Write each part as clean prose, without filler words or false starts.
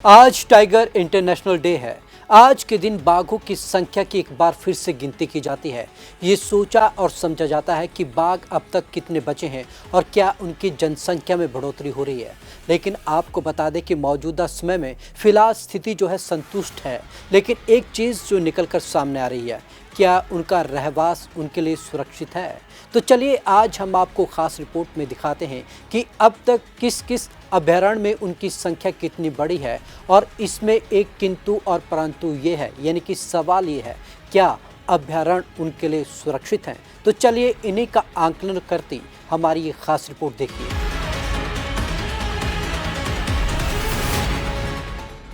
आज tiger international day है। आज के दिन बाघों की संख्या की एक बार फिर से गिनती की जाती है। ये सोचा और समझा जाता है कि बाघ अब तक कितने बचे हैं और क्या उनकी जनसंख्या में बढ़ोतरी हो रही है। लेकिन आपको बता दें कि मौजूदा समय में फिलहाल स्थिति जो है संतुष्ट है, लेकिन एक चीज़ जो निकलकर सामने आ रही है, क्या उनका रहवास उनके लिए सुरक्षित है। तो चलिए आज हम आपको खास रिपोर्ट में दिखाते हैं कि अब तक किस किस अभयारण्य में उनकी संख्या कितनी बड़ी है, और इसमें एक किंतु और परंतु ये है, यानी कि सवाल ये है, क्या अभयारण्य उनके लिए सुरक्षित हैं। तो चलिए इन्हीं का आंकलन करती हमारी ये खास रिपोर्ट देखिए।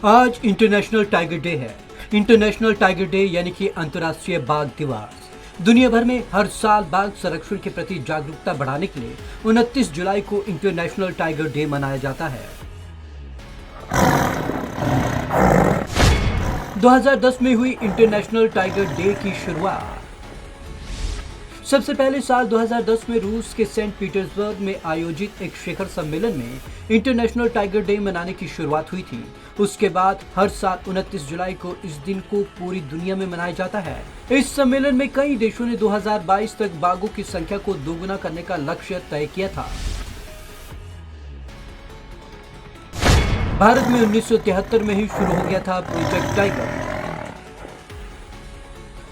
आज इंटरनेशनल टाइगर डे है। इंटरनेशनल टाइगर डे यानी कि अंतर्राष्ट्रीय बाघ दिवस। दुनिया भर में हर साल बाघ संरक्षण के प्रति जागरूकता बढ़ाने के लिए 29 जुलाई को इंटरनेशनल टाइगर डे मनाया जाता है। 2010 में हुई इंटरनेशनल टाइगर डे की शुरुआत। सबसे पहले साल 2010 में रूस के सेंट पीटर्सबर्ग में आयोजित एक शिखर सम्मेलन में इंटरनेशनल टाइगर डे मनाने की शुरुआत हुई थी। उसके बाद हर साल 29 जुलाई को इस दिन को पूरी दुनिया में मनाया जाता है। इस सम्मेलन में कई देशों ने 2022 तक बाघों की संख्या को दोगुना करने का लक्ष्य तय किया था। भारत में 1973 में ही शुरू हो गया था प्रोजेक्ट टाइगर।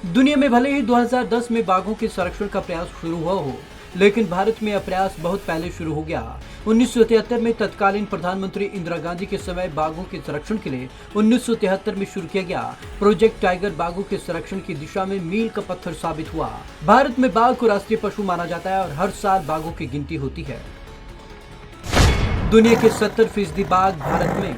दुनिया में भले ही 2010 में बाघों के संरक्षण का प्रयास शुरू हुआ हो, लेकिन भारत में यह प्रयास बहुत पहले शुरू हो गया। 1973 में तत्कालीन प्रधानमंत्री इंदिरा गांधी के समय बाघों के संरक्षण के लिए 1973 में शुरू किया गया प्रोजेक्ट टाइगर बाघों के संरक्षण की दिशा में मील का पत्थर साबित हुआ। भारत में बाघ को राष्ट्रीय पशु माना जाता है और हर साल बाघों की गिनती होती है। दुनिया के 70% बाघ भारत में।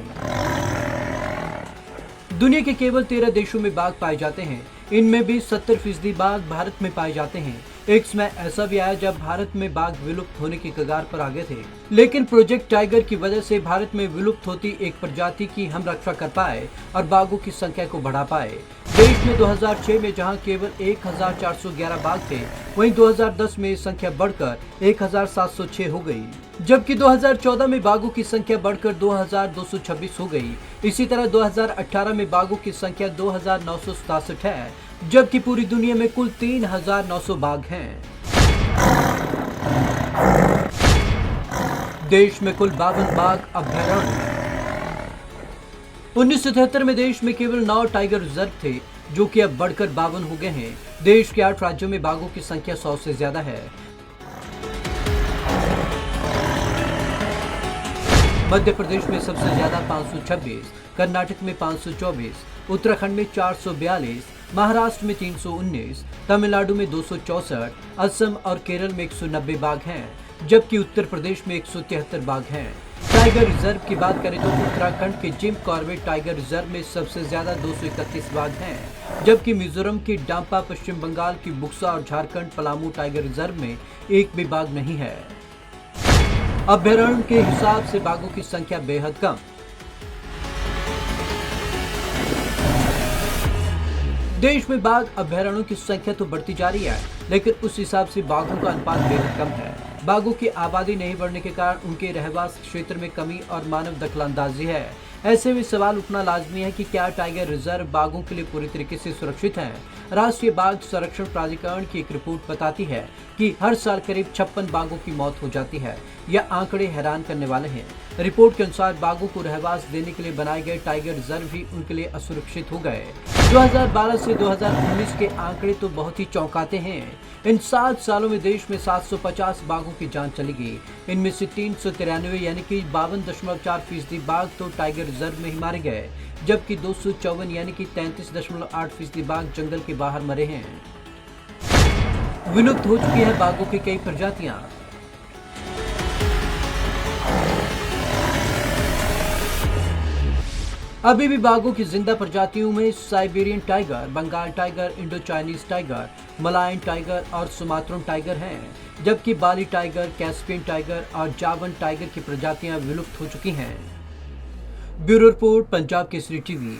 दुनिया के केवल 13 देशों में बाघ पाए जाते हैं। इनमें भी 70% बाघ भारत में पाए जाते हैं। एक समय ऐसा भी आया जब भारत में बाघ विलुप्त होने की कगार पर आ गए थे, लेकिन प्रोजेक्ट टाइगर की वजह से भारत में विलुप्त होती एक प्रजाति की हम रक्षा कर पाए और बाघों की संख्या को बढ़ा पाए। देश में 2006 में जहां केवल 1411 बाघ थे, वहीं 2010 में संख्या बढ़कर 1706 हो गई, जबकि 2014 में बाघों की संख्या बढ़कर 2226 हो गई। इसी तरह 2018 में बाघों की संख्या 2967 है, जबकि पूरी दुनिया में कुल 3900 बाघ हैं। देश में कुल 52 बाघ अभयारण्य। 1973 में देश में केवल 9 टाइगर रिजर्व थे, जो कि अब बढ़कर 52 हो गए हैं। देश के 8 राज्यों में बाघों की संख्या 100 से ज्यादा है। मध्य प्रदेश में सबसे ज्यादा 526, कर्नाटक में 524, उत्तराखंड में 442, महाराष्ट्र में 319, तमिलनाडु में 264, असम और केरल में 190 बाघ हैं, जबकि उत्तर प्रदेश में 173 बाघ हैं। टाइगर रिजर्व की बात करें तो उत्तराखंड के जिम कॉर्बेट टाइगर रिजर्व में सबसे ज्यादा 231 बाघ हैं, जबकि मिजोरम की डांपा, पश्चिम बंगाल की बुक्सा और झारखंड पलामू टाइगर रिजर्व में एक भी बाघ नहीं है। अभयारण्य के हिसाब से बाघों की संख्या बेहद कम। देश में बाघ अभयारण्यों की संख्या तो बढ़ती जा रही है, लेकिन उस हिसाब से बाघों का अनुपात बेहद कम है। बाघों की आबादी नहीं बढ़ने के कारण उनके रहवास क्षेत्र में कमी और मानव दखलंदाजी है। ऐसे में सवाल उठना लाजमी है कि क्या टाइगर रिजर्व बाघों के लिए पूरी तरीके से सुरक्षित हैं। राष्ट्रीय बाघ संरक्षण प्राधिकरण की एक रिपोर्ट बताती है कि हर साल करीब 56 बाघों की मौत हो जाती है। यह आंकड़े हैरान करने वाले हैं। रिपोर्ट के अनुसार बाघों को रहवास देने के लिए बनाए गए टाइगर रिजर्व भी उनके लिए असुरक्षित हो गए। 2012 से 2019 के आंकड़े तो बहुत ही चौंकाते हैं। इन 7 सालों में देश में 750 बाघों की जान चली गई। इनमें से 393 यानी कि 52.4% बाघ तो टाइगर रिजर्व में ही मारे गए, जबकि 254 यानी कि 33.8% बाघ जंगल के बाहर मरे हैं। विलुप्त हो चुकी है बाघों की कई प्रजातियां। अभी भी बाघों की जिंदा प्रजातियों में Siberian tiger, Bengal tiger, Indo Chinese tiger, Malayan tiger और सुमात्रन टाइगर हैं, जबकि बाली टाइगर, कैस्पियन टाइगर और जावन टाइगर की प्रजातियां विलुप्त हो चुकी हैं। Bureau report, Punjab Kesari TV.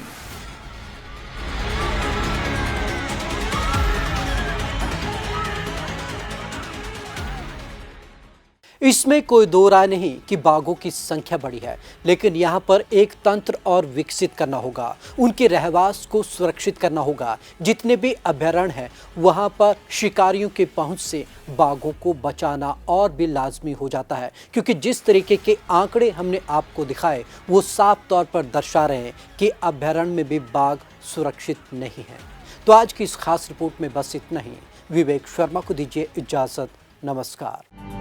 इसमें कोई दो राय नहीं कि बाघों की संख्या बढ़ी है, लेकिन यहाँ पर एक तंत्र और विकसित करना होगा। उनके रहवास को सुरक्षित करना होगा। जितने भी अभयारण्य हैं वहाँ पर शिकारियों के पहुँच से बाघों को बचाना और भी लाजमी हो जाता है, क्योंकि जिस तरीके के आंकड़े हमने आपको दिखाए वो साफ तौर पर दर्शा रहे हैं कि अभयारण्य में भी बाघ सुरक्षित नहीं है। तो आज की इस खास रिपोर्ट में बस इतना ही। विवेक शर्मा को दीजिए इजाज़त। नमस्कार।